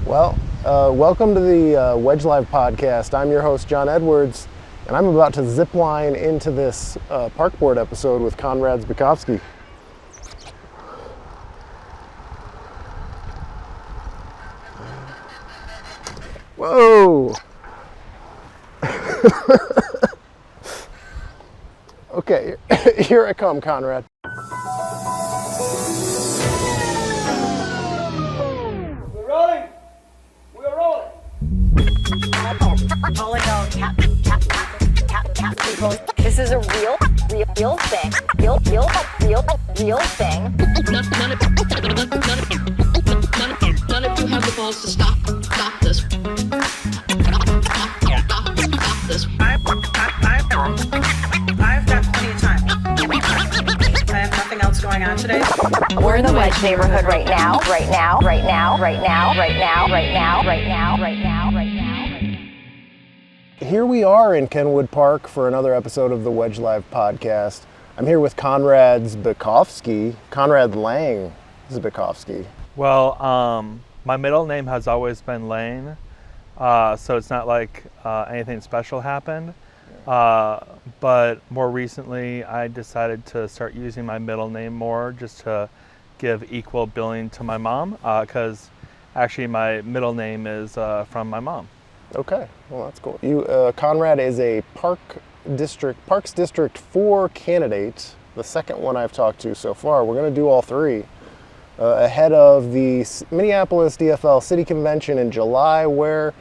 Welcome to the Wedge Live podcast. I'm your host, John Edwards, and I'm about to zip line into this park board episode with Conrad Zbikowski. Whoa! Okay, here I come, Conrad. This is a real thing. Real thing. None of you have the balls to stop this. Stop this. I've got plenty of time. I have nothing else going on today. We're in the Wedge neighborhood right now. Here we are in Kenwood Park for another episode of the Wedge Live podcast. I'm here with Conrad Zbikowski, Conrad Lang Zbikowski. Well, my middle name has always been Lane, so it's not like anything special happened. But more recently, I decided to start using my middle name more just to give equal billing to my mom, because actually my middle name is from my mom. Okay, well that's cool. You, Conrad is a Parks District 4 candidate, the second one I've talked to so far. We're going to do all three ahead of the Minneapolis DFL City Convention in July, where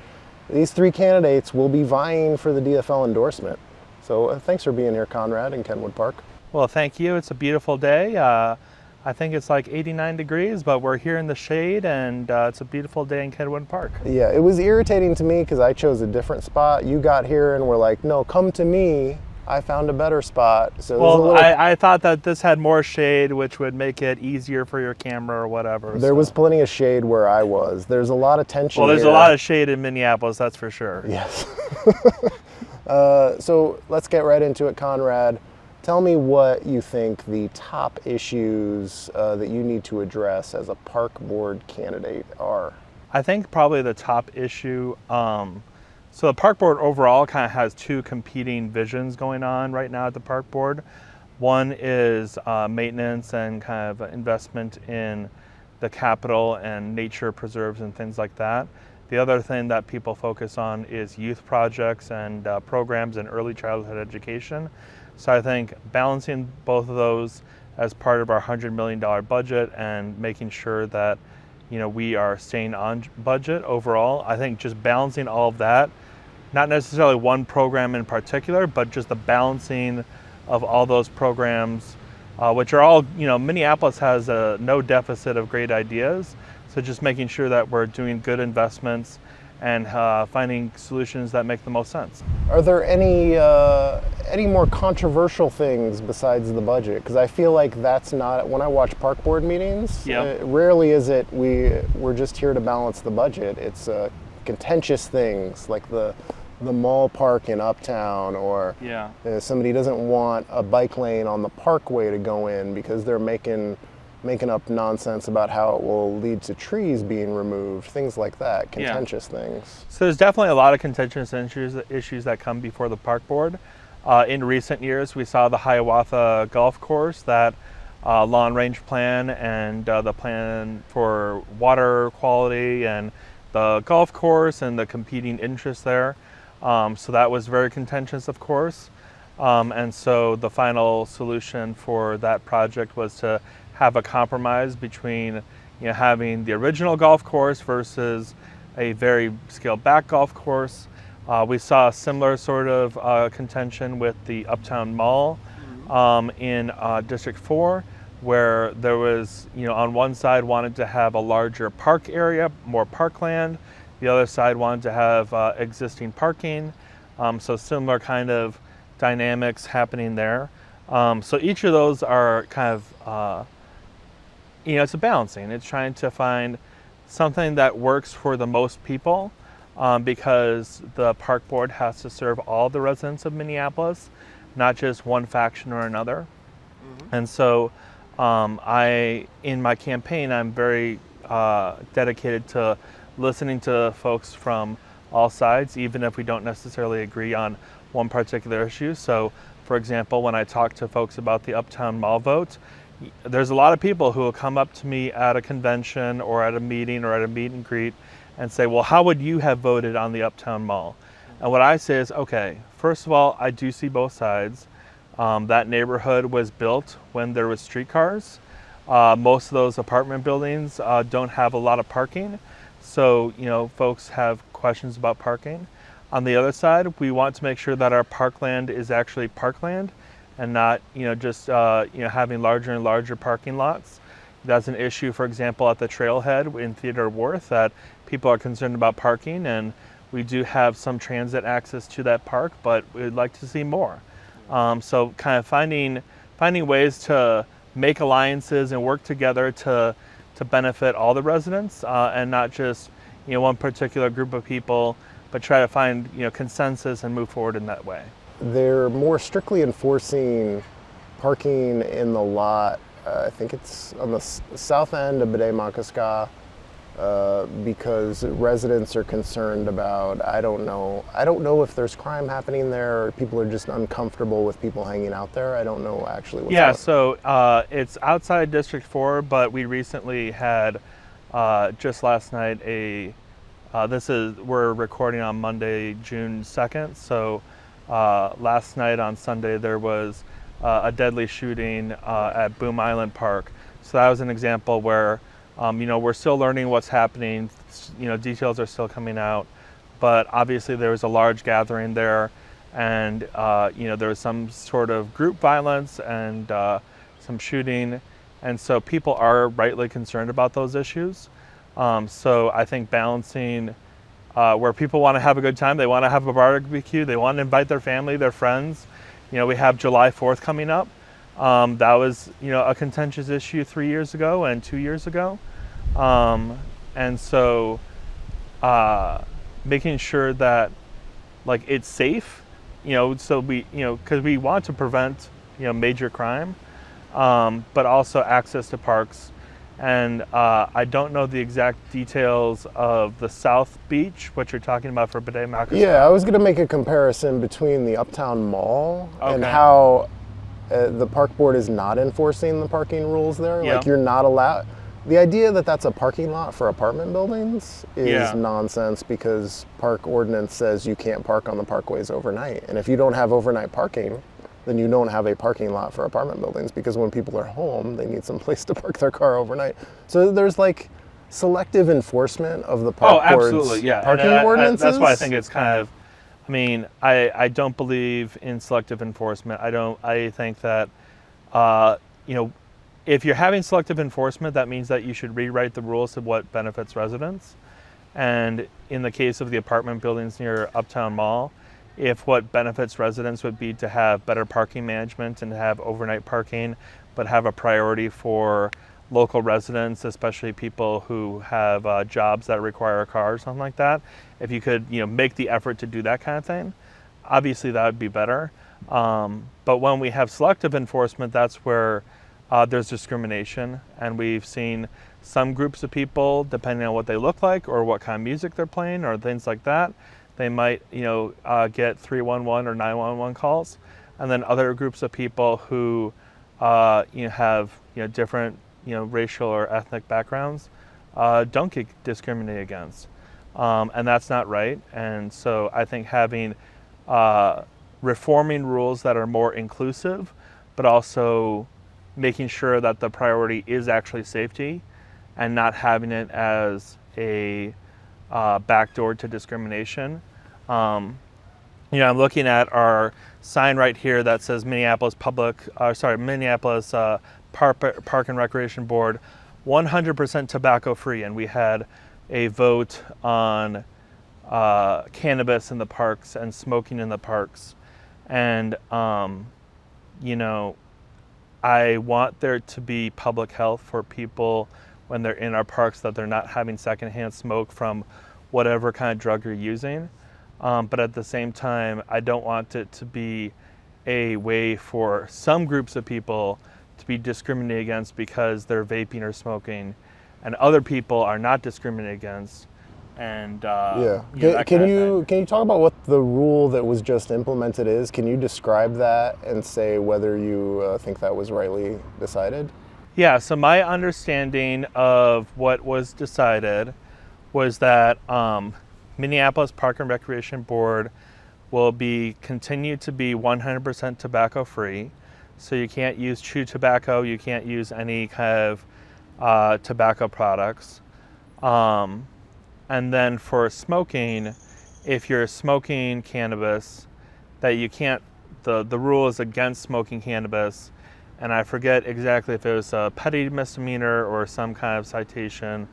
these three candidates will be vying for the DFL endorsement. So thanks for being here, Conrad, in Kenwood Park. Well, thank you. It's a beautiful day. I think it's like 89 degrees, but we're here in the shade, and it's a beautiful day in Kenwood Park. Yeah, it was irritating to me because I chose a different spot. You got here and were like, no, come to me. I found a better spot. So well, I thought that this had more shade, which would make it easier for your camera or whatever. There was plenty of shade where I was. There's a lot of tension. Well, there's here. a lot of shade in Minneapolis, that's for sure. Yes. So let's get right into it, Conrad. Tell me what you think the top issues that you need to address as a park board candidate are. I think probably the top issue, so the park board overall kind of has two competing visions going on right now at the park board. One is maintenance and kind of investment in the capital and nature preserves and things like that. The other thing that people focus on is youth projects and programs in early childhood education. So I think balancing both of those as part of our $100 million budget and making sure that, you know, we are staying on budget overall. I think just balancing all of that, not necessarily one program in particular, but just the balancing of all those programs, which are all, you know, Minneapolis has no deficit of great ideas. So just making sure that we're doing good investments and finding solutions that make the most sense. Are there any more controversial things besides the budget? Because I feel like that's not, when I watch park board meetings, rarely is it we're just here to balance the budget. It's contentious things like the mall park in Uptown, or somebody doesn't want a bike lane on the parkway to go in because they're making up nonsense about how it will lead to trees being removed, things like that, contentious things. So there's definitely a lot of contentious issues that come before the park board. In recent years, we saw the Hiawatha Golf Course, that long range plan and the plan for water quality and the golf course and the competing interests there. So that was very contentious, of course. And so the final solution for that project was to have a compromise between, you know, having the original golf course versus a very scaled back golf course. We saw a similar sort of contention with the Uptown Mall in District 4, where there was, you know, on one side wanted to have a larger park area, more parkland. The other side wanted to have existing parking. So similar kind of dynamics happening there. So each of those are kind of, you know, it's a balancing. It's trying to find something that works for the most people, because the park board has to serve all the residents of Minneapolis, not just one faction or another. And so in my campaign, I'm very dedicated to listening to folks from all sides, even if we don't necessarily agree on one particular issue. So, for example, when I talk to folks about the Uptown Mall vote, there's a lot of people who will come up to me at a convention or at a meeting or at a meet and greet and say, well, how would you have voted on the Uptown Mall? And what I say is, okay, first of all, I do see both sides. That neighborhood was built when there was streetcars. Most of those apartment buildings don't have a lot of parking. So, folks have questions about parking. On the other side, we want to make sure that our parkland is actually parkland and not, just having larger and larger parking lots. That's an issue, for example, at the trailhead in Theodore Worth, that people are concerned about parking, and we do have some transit access to that park, but we'd like to see more. So kind of finding ways to make alliances and work together to benefit all the residents, and not just one particular group of people, but try to find consensus and move forward in that way. They're more strictly enforcing parking in the lot. I think it's on the south end of Bede-Makaska, because residents are concerned about, I don't know if there's crime happening there or people are just uncomfortable with people hanging out there. I don't know actually what's Yeah, out. so it's outside District 4, but we recently had, just last night, we're recording on Monday, June 2nd, so last night on Sunday there was a deadly shooting at Boom Island Park. So that was an example where we're still learning what's happening. Details are still coming out, but obviously there was a large gathering there, and there was some sort of group violence and some shooting, and so people are rightly concerned about those issues. So I think balancing where people want to have a good time, they want to have a barbecue, they want to invite their family, their friends. We have July 4th coming up. That was, a contentious issue 3 years ago and 2 years ago. And so making sure that it's safe, so we, because we want to prevent, major crime, but also access to parks. And I don't know the exact details of the South Beach, what you're talking about for Bede-Makaska. Yeah, I was going to make a comparison between the Uptown Mall and Okay. how the park board is not enforcing the parking rules there. Yeah. You're not allowed. The idea that that's a parking lot for apartment buildings is Yeah. nonsense, because park ordinance says you can't park on the parkways overnight. And if you don't have overnight parking, then you don't have a parking lot for apartment buildings, because when people are home, they need some place to park their car overnight. So there's selective enforcement of the park board's absolutely, yeah. parking And ordinances. that's why I think it's kind of, I don't believe in selective enforcement. I think that, if you're having selective enforcement, that means that you should rewrite the rules of what benefits residents. And in the case of the apartment buildings near Uptown Mall, if what benefits residents would be to have better parking management and have overnight parking, but have a priority for local residents, especially people who have jobs that require a car or something like that, if you could make the effort to do that kind of thing, obviously that would be better. But when we have selective enforcement, that's where there's discrimination, and we've seen some groups of people, depending on what they look like or what kind of music they're playing or things like that, they might, get 311 or 911 calls, and then other groups of people who, have, different, racial or ethnic backgrounds, don't get discriminated against, and that's not right. And so I think having reforming rules that are more inclusive, but also making sure that the priority is actually safety, and not having it as a backdoor to discrimination. I'm looking at our sign right here that says Minneapolis Park and Recreation Board, 100% tobacco free, and we had a vote on cannabis in the parks and smoking in the parks, and I want there to be public health for people when they're in our parks, that they're not having secondhand smoke from whatever kind of drug you're using. But at the same time, I don't want it to be a way for some groups of people to be discriminated against because they're vaping or smoking, and other people are not discriminated against and Yeah. that Can kind of you thing. can you talk about what the rule that was just implemented is? Can you describe that and say whether you think that was rightly decided? Yeah, so my understanding of what was decided was that Minneapolis Park and Recreation Board will continue to be 100% tobacco free. So you can't use chew tobacco, you can't use any kind of tobacco products. And then for smoking, if you're smoking cannabis, that you can't, the rule is against smoking cannabis. And I forget exactly if it was a petty misdemeanor or some kind of citation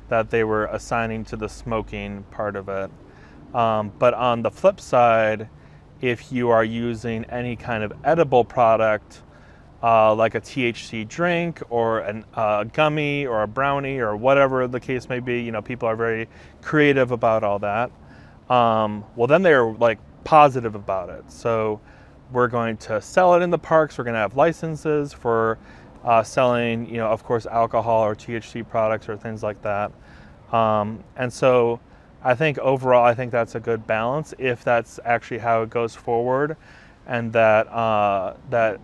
that they were assigning to the smoking part of it. But on the flip side, if you are using any kind of edible product, like a THC drink or a gummy or a brownie or whatever the case may be, people are very creative about all that. Well, then they're like positive about it. So we're going to sell it in the parks. We're going to have licenses for selling, of course, alcohol or THC products or things like that. And so I think overall, I think that's a good balance if that's actually how it goes forward, and that that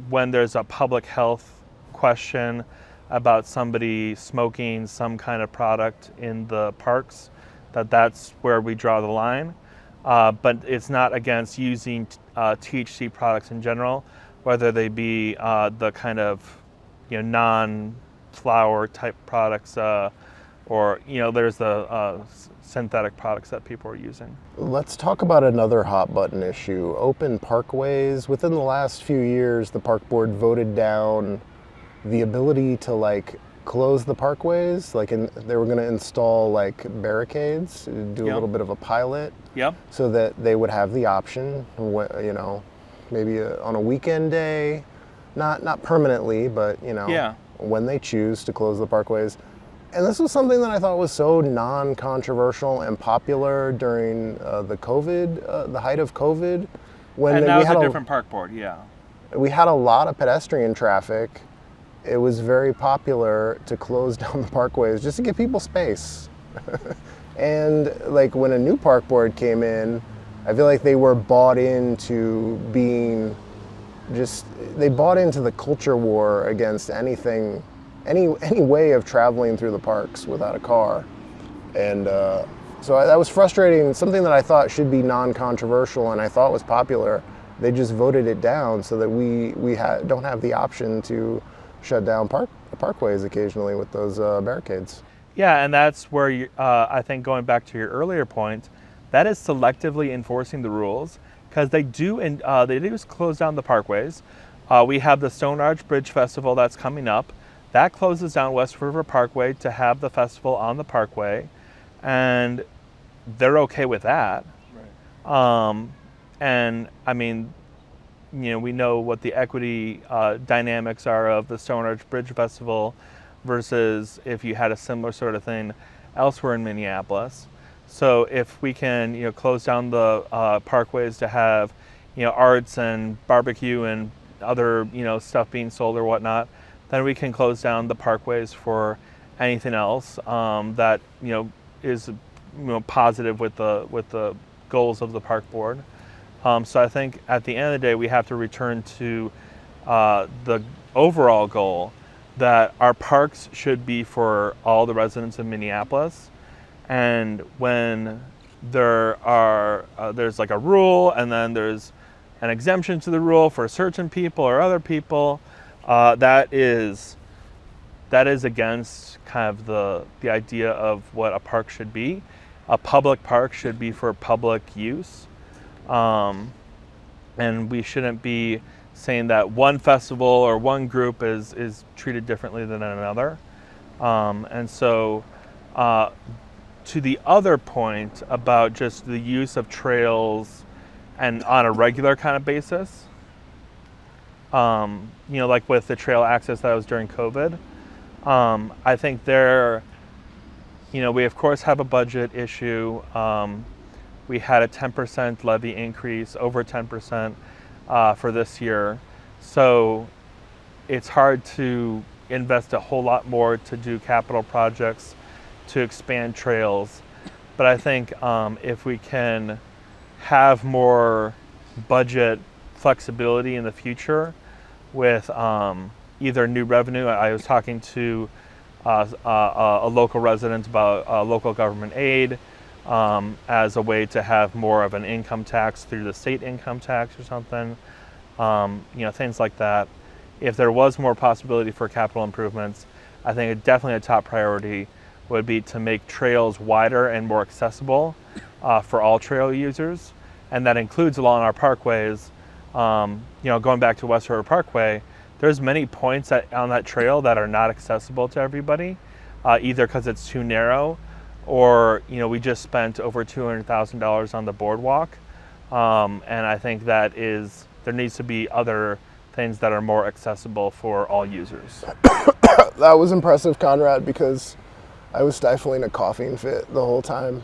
when there's a public health question about somebody smoking some kind of product in the parks, that's where we draw the line. But it's not against using THC products in general, whether they be the kind of non-flower type products, or there's the synthetic products that people are using. Let's talk about another hot button issue, open parkways. Within the last few years, the park board voted down the ability to close the parkways, they were going to install barricades, do a little bit of a pilot, so that they would have the option, maybe on a weekend day, not permanently, but when they choose to close the parkways. And this was something that I thought was so non-controversial and popular during the height of COVID, when and that we was had a different park board, we had a lot of pedestrian traffic. It was very popular to close down the parkways just to give people space. And when a new park board came in, I feel like they were bought into they bought into the culture war against any way of traveling through the parks without a car. And so that was frustrating. Something that I thought should be non-controversial and I thought was popular, they just voted it down so that we don't have the option to shut down parkways occasionally with those barricades. Yeah, and that's where I think, going back to your earlier point, that is selectively enforcing the rules, because they do close down the parkways. We have the Stone Arch Bridge Festival that's coming up. That closes down West River Parkway to have the festival on the parkway, and they're okay with that. Right. And I mean, we know what the equity dynamics are of the Stone Arch Bridge Festival versus if you had a similar sort of thing elsewhere in Minneapolis. So if we can, close down the parkways to have, arts and barbecue and other, stuff being sold or whatnot, then we can close down the parkways for anything else that, is, positive with the goals of the park board. So I think at the end of the day, we have to return to the overall goal that our parks should be for all the residents of Minneapolis. And when there's a rule and then there's an exemption to the rule for certain people or other people, that is against kind of the idea of what a park should be. A public park should be for public use. And we shouldn't be saying that one festival or one group is treated differently than another. And so to the other point about just the use of trails and on a regular kind of basis, like with the trail access that was during COVID, I think we of course have a budget issue. We had a 10% levy increase, over 10% for this year. So it's hard to invest a whole lot more to do capital projects to expand trails But I think if we can have more budget flexibility in the future with either new revenue. I was talking to a local resident about local government aid as a way to have more of an income tax through the state income tax or something. Things like that. If there was more possibility for capital improvements, I think definitely a top priority would be to make trails wider and more accessible for all trail users, and that includes along our parkways. Going back to West River Parkway, there's many points on that trail that are not accessible to everybody, either because it's too narrow, or we just spent over $200,000 on the boardwalk, and I think there needs to be other things that are more accessible for all users. That was impressive, Conrad, because I was stifling a coughing fit the whole time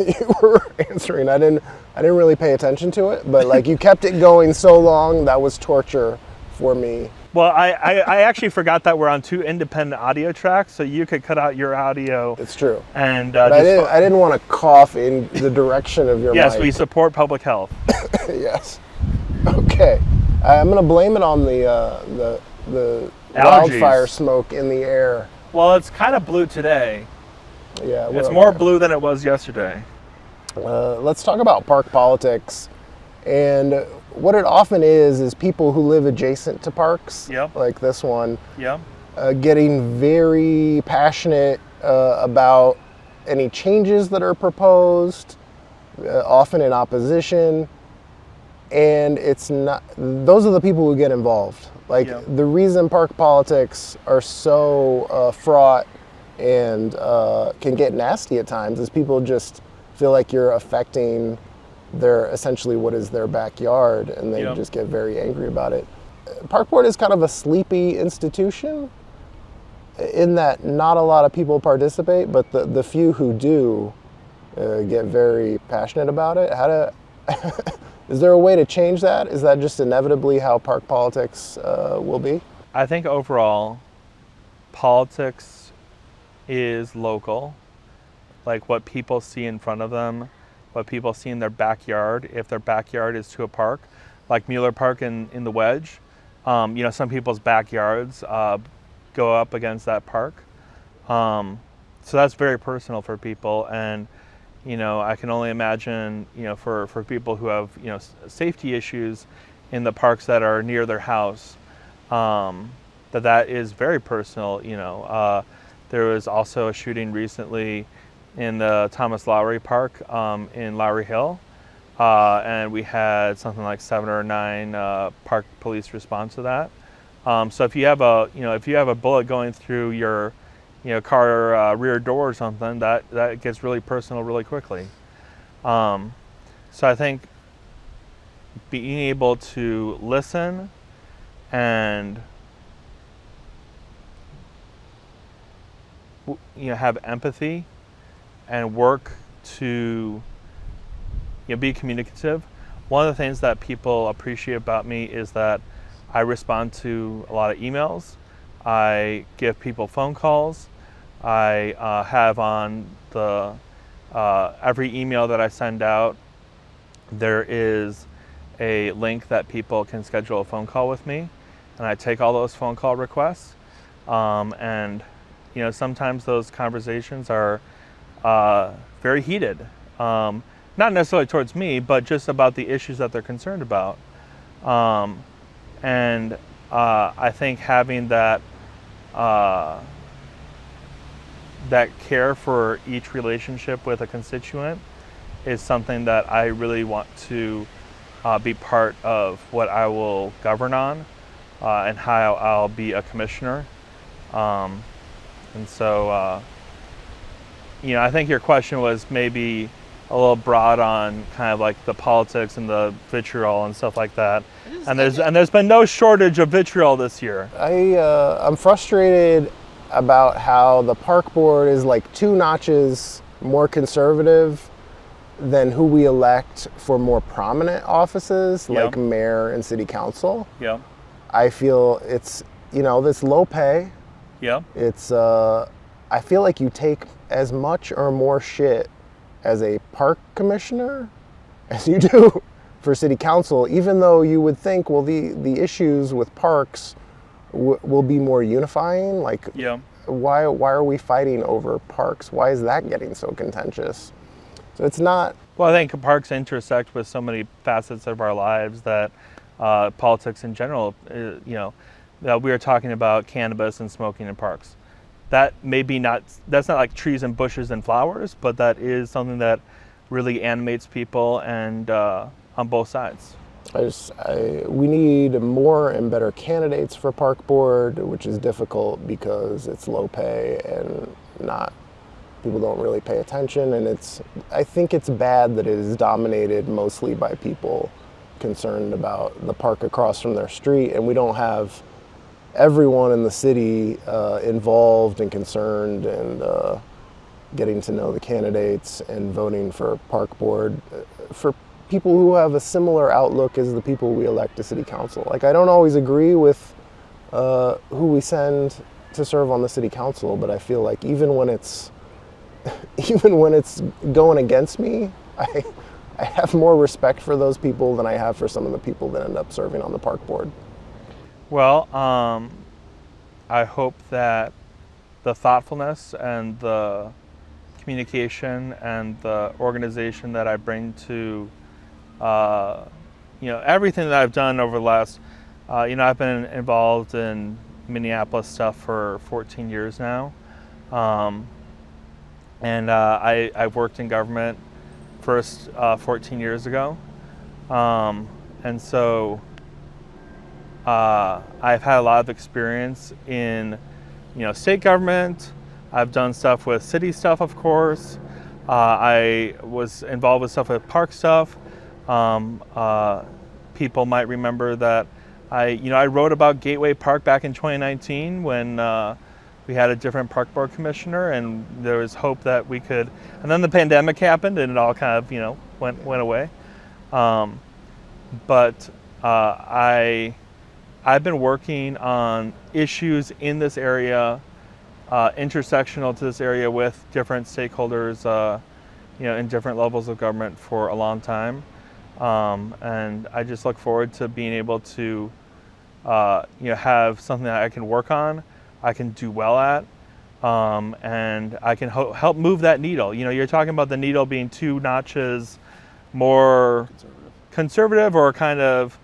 you were answering. I didn't really pay attention to it, but like you kept it going so long, that was torture for me. Well, I actually forgot that we're on 2 independent audio tracks, so you could cut out your audio. It's true. And but I didn't want to cough in the direction of your Yes, mic. we support public health. Yes. Okay. I'm going to blame it on the wildfire smoke in the air. Well, it's kind of blue today. Yeah, it's more blue than it was yesterday. Let's talk about park politics. And what it often is people who live adjacent to parks, like this one, getting very passionate about any changes that are proposed, often in opposition. And it's not, those are the people who get involved. Like the reason park politics are so fraught and can get nasty at times is people just feel like you're affecting essentially what is their backyard, and they just get very angry about it. Park board is kind of a sleepy institution in that not a lot of people participate, but the few who do get very passionate about it. Is there a way to change that? Is that just inevitably how park politics will be? I think overall, politics is local, like what people see in front of them, what people see in their backyard. If their backyard is to a park, like Mueller Park in the Wedge, some people's backyards go up against that park. So that's very personal for people, and I can only imagine, for people who have, safety issues in the parks that are near their house, that is very personal. There was also a shooting recently in the Thomas Lowry Park in Lowry Hill, and we had something like 7 or 9 park police respond to that. So if you have a bullet going through your car rear door or something, that gets really personal really quickly. So I think being able to listen and have empathy and work to be communicative. One of the things that people appreciate about me is that I respond to a lot of emails. I give people phone calls. I have on the every email that I send out, there is a link that people can schedule a phone call with me, and I take all those phone call requests. And sometimes those conversations are very heated, not necessarily towards me, but just about the issues that they're concerned about. And I think having that care for each relationship with a constituent is something that I really want to be part of what I will govern on, and how I'll be a commissioner. And so, I think your question was maybe a little broad on kind of like the politics and the vitriol and stuff like that. And there's been no shortage of vitriol this year. I'm frustrated about how the park board is like 2 notches more conservative than who we elect for more prominent offices like mayor and city council. Yeah. I feel it's, this low pay. Yeah. It's, I feel like you take as much or more shit as a park commissioner as you do for city council, even though you would think, well, the issues with parks will be more unifying. Like, Yeah. why are we fighting over parks? Why is that getting so contentious? So it's not. Well, I think parks intersect with so many facets of our lives that politics in general, we were talking about cannabis and smoking in parks. That's not like trees and bushes and flowers, but that is something that really animates people and on both sides. We need more and better candidates for park board, which is difficult because it's low pay and people don't really pay attention. And I think it's bad that it is dominated mostly by people concerned about the park across from their street, and we don't have everyone in the city involved and concerned and getting to know the candidates and voting for park board for people who have a similar outlook as the people we elect to city council. Like, I don't always agree with who we send to serve on the city council, but I feel like even when it's going against me, I have more respect for those people than I have for some of the people that end up serving on the park board. Well, I hope that the thoughtfulness and the communication and the organization that I bring to everything that I've done over the last, I've been involved in Minneapolis stuff for 14 years now. And I've worked in government first 14 years ago. And so I've had a lot of experience in, state government. I've done stuff with city stuff, of course. I was involved with stuff with park stuff. People might remember that I wrote about Gateway Park back in 2019 when we had a different park board commissioner, and there was hope that we could. And then the pandemic happened, and it all kind of went away. But I've been working on issues in this area, intersectional to this area with different stakeholders, in different levels of government for a long time. And I just look forward to being able to, have something that I can work on, I can do well at, and I can help move that needle. You're talking about the needle being 2 notches more conservative or kind of,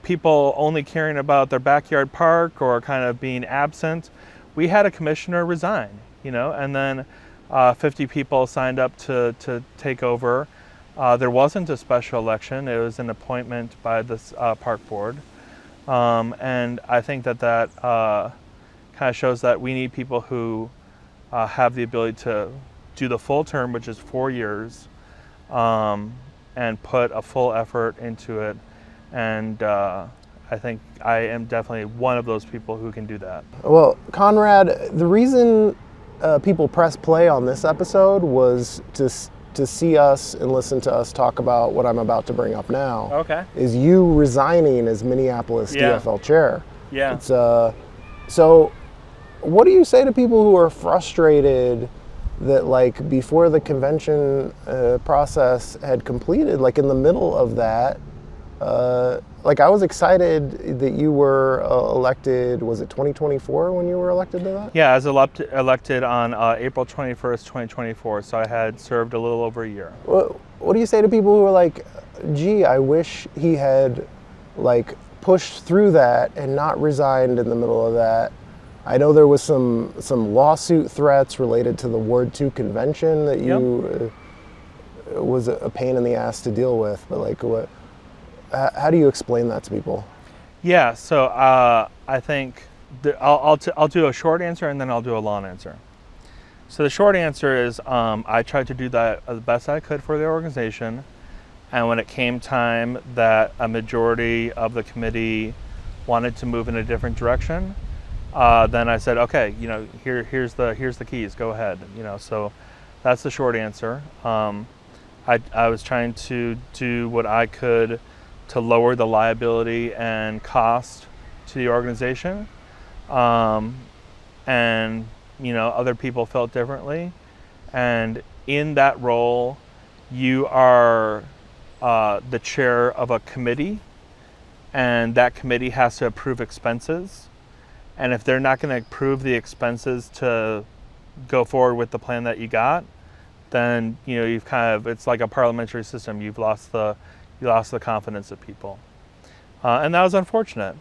people only caring about their backyard park or kind of being absent. We had a commissioner resign, and then 50 people signed up to take over. There wasn't a special election. It was an appointment by this park board. And I think that kind of shows that we need people who have the ability to do the full term, which is 4 years, and put a full effort into it. And I think I am definitely one of those people who can do that. Well, Conrad, the reason people press play on this episode was to see us and listen to us talk about what I'm about to bring up now. Okay. Is you resigning as Minneapolis DFL chair. Yeah. It's, so what do you say to people who are frustrated that, like, before the convention process had completed, like in the middle of that, like, I was excited that you were elected, was it 2024 when you were elected to that? Yeah, I was elected on April 21st, 2024, so I had served a little over a year. What do you say to people who are like, gee, I wish he had, like, pushed through that and not resigned in the middle of that? I know there was some lawsuit threats related to the Ward 2 convention that you was a pain in the ass to deal with, but like, how do you explain that to people? Yeah, so I think I'll do a short answer and then I'll do a long answer. So the short answer is I tried to do that the best I could for the organization, and when it came time that a majority of the committee wanted to move in a different direction, then I said, okay, here's the keys, go ahead. So that's the short answer. I was trying to do what I could to lower the liability and cost to the organization. And, other people felt differently. And in that role, you are the chair of a committee, and that committee has to approve expenses. And if they're not going to approve the expenses to go forward with the plan that you got, then you've it's like a parliamentary system. You lost the confidence of people, and that was unfortunate.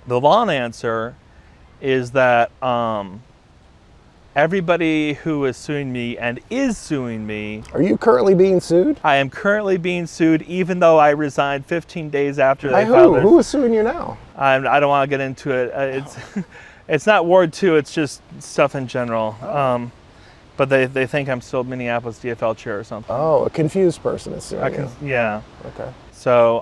The long answer is that everybody who is suing me and is suing me. Are you currently being sued? I am currently being sued, even though I resigned 15 days after they filed Who is suing you now? I don't want to get into it. It's not Ward 2. It's just stuff in general. But they think I'm still Minneapolis DFL chair or something. Oh, a confused person is suing you. Yeah. Okay. So.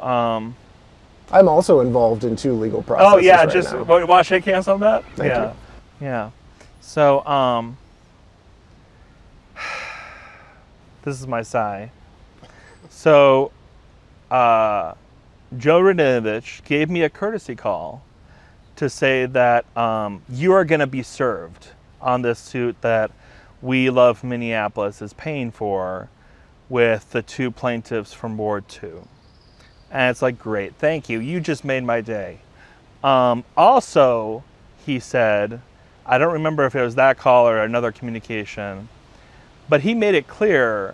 I'm also involved in 2 legal processes. Oh yeah, right just now. want to shake hands on that? Thank you. Yeah. So this is my sigh. So Joe Radinovich gave me a courtesy call to say that you are going to be served on this suit that We Love Minneapolis is paying for with the 2 plaintiffs from Ward 2. And it's like, great, thank you. You just made my day. Also, he said, I don't remember if it was that call or another communication, but he made it clear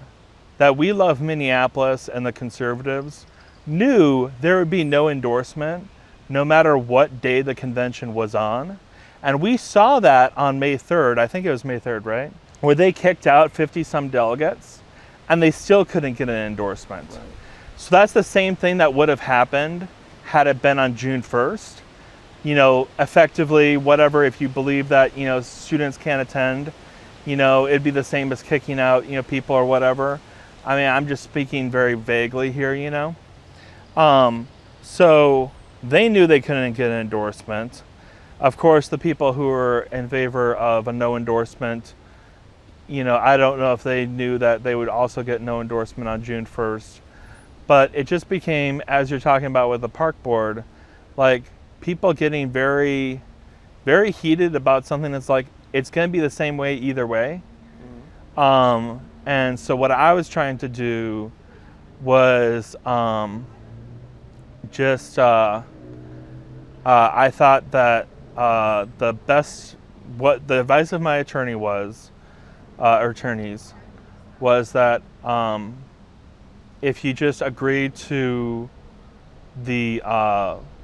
that We Love Minneapolis and the conservatives knew there would be no endorsement no matter what day the convention was on. And we saw that on May 3rd, I think it was May 3rd, right? Where they kicked out 50-some delegates and they still couldn't get an endorsement. Right. So that's the same thing that would have happened had it been on June 1st. Effectively, whatever, if you believe that, students can't attend, it'd be the same as kicking out, people or whatever. I mean, I'm just speaking very vaguely here, So they knew they couldn't get an endorsement. Of course, the people who were in favor of a no endorsement, I don't know if they knew that they would also get no endorsement on June 1st. But it just became, as you're talking about with the park board, like people getting very, very heated about something that's like, it's going to be the same way either way. Mm-hmm. And so what I was trying to do was I thought that the advice of my attorney was, or attorneys, was that if you just agree to the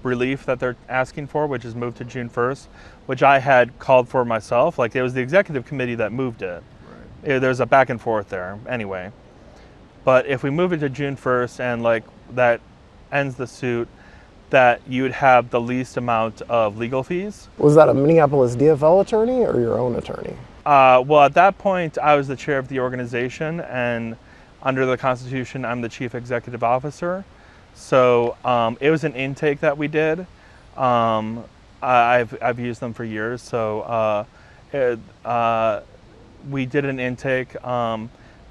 relief that they're asking for, which is moved to June 1st, which I had called for myself, like it was the executive committee that moved it. Right. There's a back and forth there anyway. But if we move it to June 1st and like that ends the suit, that you would have the least amount of legal fees. Was that a Minneapolis DFL attorney or your own attorney? Well, at that point, I was the chair of the organization, and under the Constitution, I'm the chief executive officer. So it was an intake that we did. I've used them for years. So we did an intake.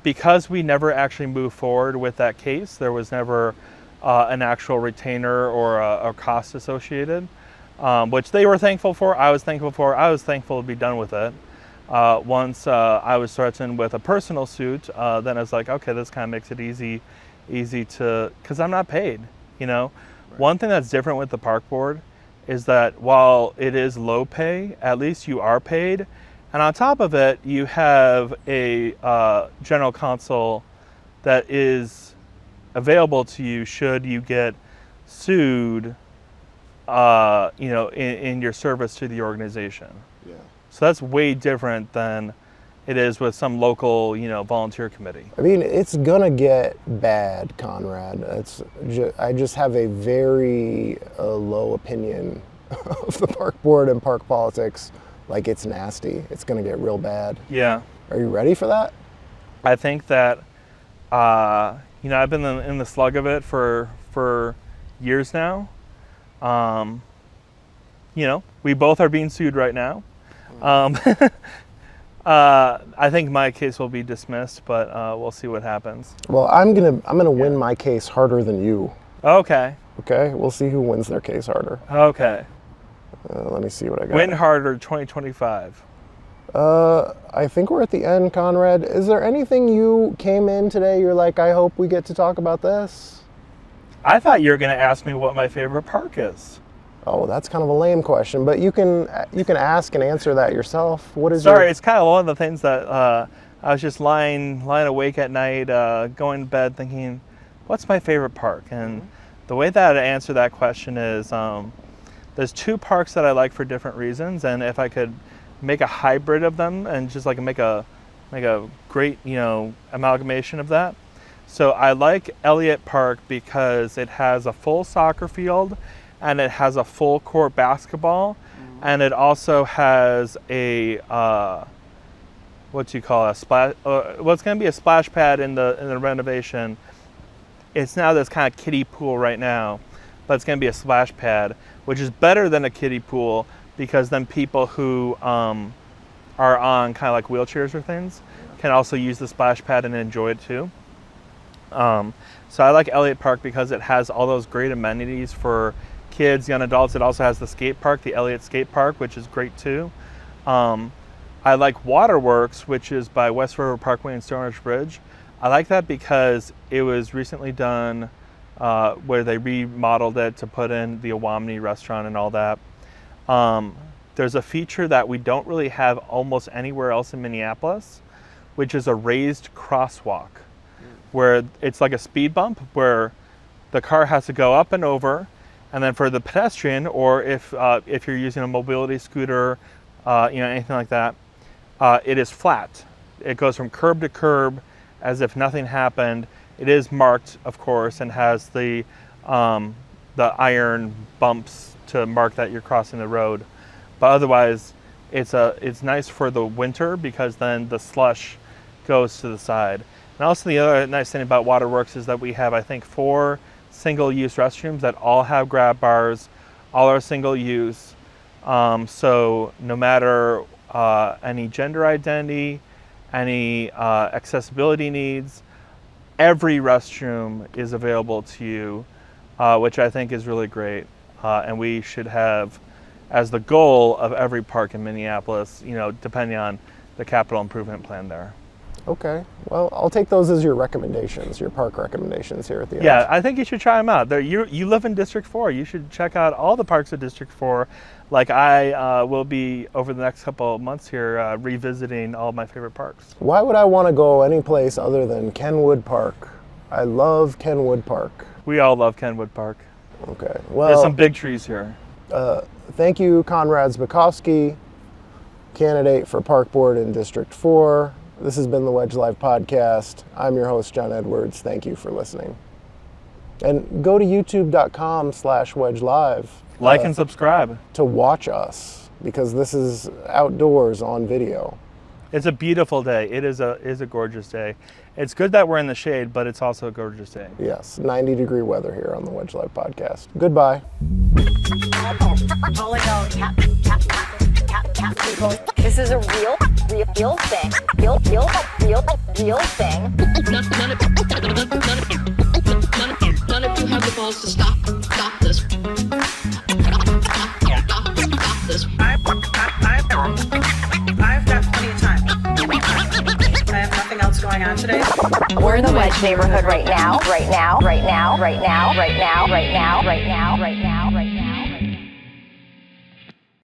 Because we never actually moved forward with that case, there was never an actual retainer or a cost associated, which they were thankful for. I was thankful for. I was thankful to be done with it. Once I was threatened with a personal suit, then I was like, okay, this kind of makes it easy to, because I'm not paid, Right. One thing that's different with the park board is that while it is low pay, at least you are paid. And on top of it, you have a general counsel that is available to you should you get sued, in your service to the organization. Yeah. So that's way different than it is with some local, volunteer committee. I mean, it's gonna get bad, Conrad. I just have a very low opinion of the park board and park politics. Like, it's nasty. It's gonna get real bad. Yeah. Are you ready for that? I think that, I've been in the slug of it for years now. We both are being sued right now. I think my case will be dismissed, but we'll see what happens. Well, I'm gonna win my case harder than you. Okay. Okay. We'll see who wins their case harder. Okay. Let me see what I got. Win harder 2025. I think we're at the end, Conrad. Is there anything you came in today, you're like, I hope we get to talk about this? I thought you were going to ask me what my favorite park is. Oh, that's kind of a lame question, but you can ask and answer that yourself. What is Sorry, it's kind of one of the things that I was just lying awake at night, going to bed thinking, what's my favorite park? And the way that I answer that question is there's two parks that I like for different reasons, and if I could make a hybrid of them and just like make a great, amalgamation of that. So I like Elliott Park because it has a full soccer field and it has a full court basketball, and it also has a splash. It's going to be a splash pad in the renovation. It's now this kind of kiddie pool right now, but it's going to be a splash pad, which is better than a kiddie pool because then people who are on kind of like wheelchairs or things can also use the splash pad and enjoy it too. So I like Elliott Park because it has all those great amenities for kids, young adults. It also has the skate park, the Elliott Skate Park, which is great too. I like Waterworks, which is by West River Parkway and Stonehenge Bridge. I like that because it was recently done where they remodeled it to put in the Awamni restaurant and all that. There's a feature that we don't really have almost anywhere else in Minneapolis, which is a raised crosswalk, where it's like a speed bump where the car has to go up and over, and then for the pedestrian, or if you're using a mobility scooter, anything like that, it is flat. It goes from curb to curb as if nothing happened. It is marked, of course, and has the iron bumps to mark that you're crossing the road. But otherwise, it's nice for the winter because then the slush goes to the side. And also the other nice thing about Waterworks is that we have, I think, 4 single-use restrooms that all have grab bars, all are single-use. So no matter any gender identity, any accessibility needs, every restroom is available to you, which I think is really great. And we should have as the goal of every park in Minneapolis, depending on the capital improvement plan there. Okay. Well, I'll take those as your recommendations, your park recommendations here at the end. Yeah, I think you should try them out. You live in District 4. You should check out all the parks of District 4. Like I will be over the next couple of months here revisiting all of my favorite parks. Why would I want to go any place other than Kenwood Park? I love Kenwood Park. We all love Kenwood Park. Okay. Well, there's some big trees here. Thank you, Conrad Zbikowski, candidate for Park Board in District 4. This has been the Wedge Live podcast. I'm your host, John Edwards. Thank you for listening. And go to youtube.com/Wedge Live. Like and subscribe. To watch us, because this is outdoors on video. It's a beautiful day. It is a gorgeous day. It's good that we're in the shade, but it's also a gorgeous day. Yes, 90-degree weather here on the Wedge Live podcast. Goodbye. This is a real thing. Real thing. None of you have the balls to stop this. Stop this. I've got plenty of time. I have nothing else going on today. We're in the Wedge neighborhood right now.